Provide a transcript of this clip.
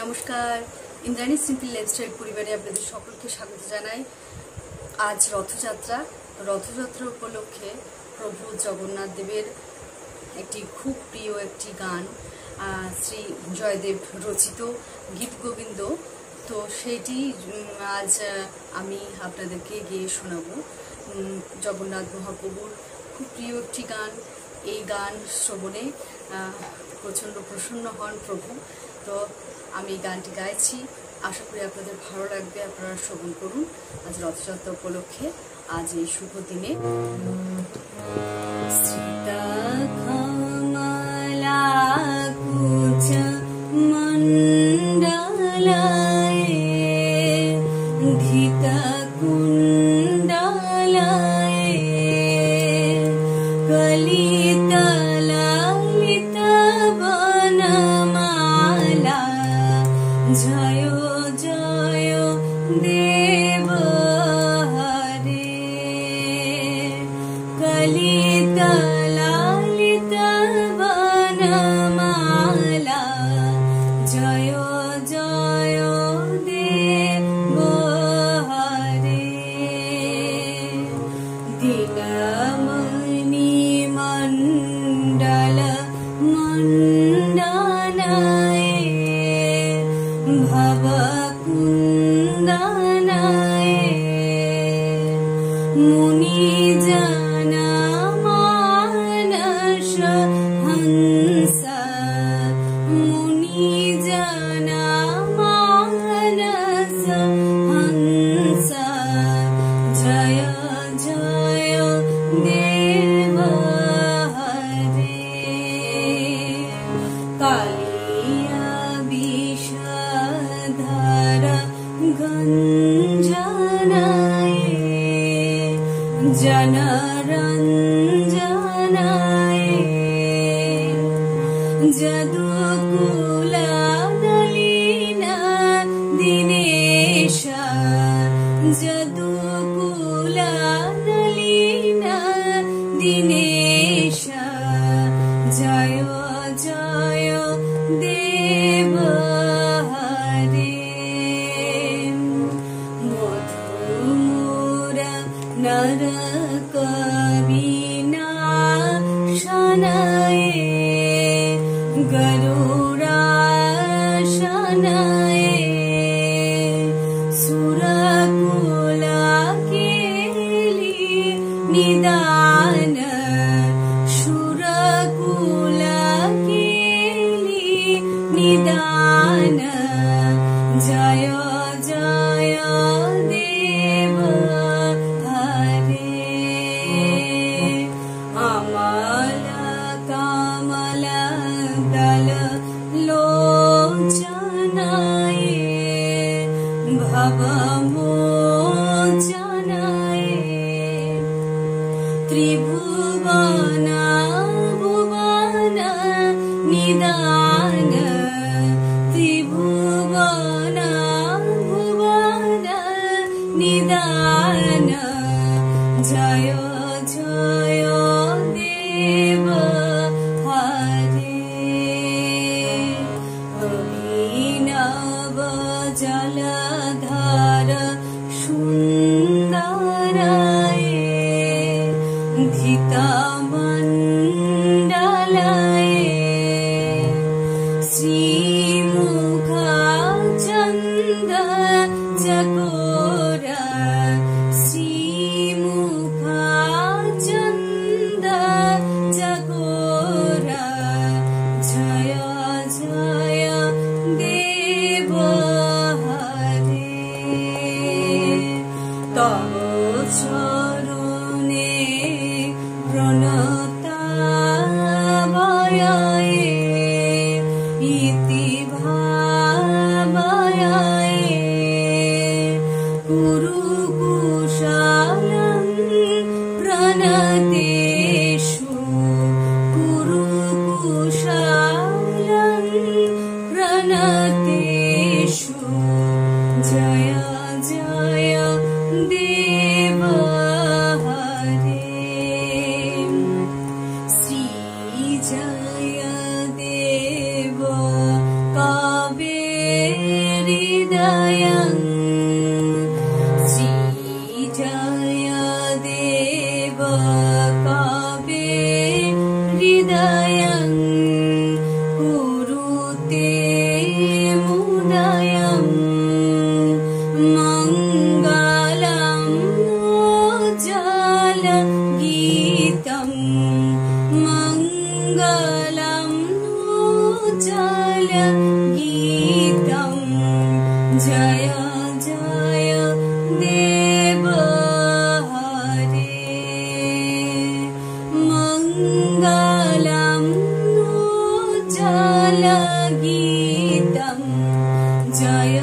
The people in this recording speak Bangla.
নমস্কার, ইন্দ্রাণী সিম্পল লাইফস্টাইল পরিবারে আপনাদের সকলকে স্বাগত জানাই। আজ রথযাত্রা উপলক্ষে প্রভু জগন্নাথ দেবের একটি খুব প্রিয় একটি গান, শ্রী জয়দেব রচিত গীত গোবিন্দ। তো সেইটি আজ আমি আপনাদেরকে গেয়ে শোনাবো। জগন্নাথ মহাপ্রভুর খুব প্রিয় একটি গান। এই গান শ্রবণে প্রচণ্ড প্রসন্ন হন প্রভু। তো আমি গানটি গাইছি, আশা করি আপনাদের ভালো লাগবে। আপনারা শ্রবণ করুন আজ রথযাত্রা উপলক্ষে, আজ এই শুভ দিনে। জয় জয় দেব হরে কলিত লালিত বনমালা জয় জয় দেব হরে দিনমণি মণ্ডল মণ্ডনায় ভবকুন্দনায় মুনিজনা মানস হংস মুনিজনা মানস হংস জয় জয় দেব হরে কালিয়া বিষধর গঞ্জনায় জনরঞ্জনায় যদুকুল নলিন দীনেশ যদুকুল নলিন দীনেশ জয় জয় দেব হরে মধুমূর নরক বিনাশনায় গরুরাশনায় সুরকুল কেলি নিদান সুরকুল কেলি নিদান জয় জয় দেব হরে আমল কমল দল লোচনায় ভবমোচনায় ত্রিভুবন ভুবন নিদান ত্রিভুবন ভুবন নিদান জয় জয় দেব হরে অভিনব জলধর সুন্দরায় ধৃতমণ্ডলায় শ্রীমুখ চন্দ চকোর শ্রীমুখ চন্দ চকোর জয় জয় দেব হরে তব চরণে প্রণতাভয়ে ইতি ভাবয়ে কুরু কুশলং প্রণতেষু কুরু কুশলং প্রণতেষু জয় জয় দেব হরে শ্রী জয় দেব কবে हृदयं श्रीजय देव काव्ये हृदयं कुरुते मुदयं मङ्गलं जल गीतं मङ्गलं जल गीतं जय जय देव हरे मङ्गलं जल गीतं जय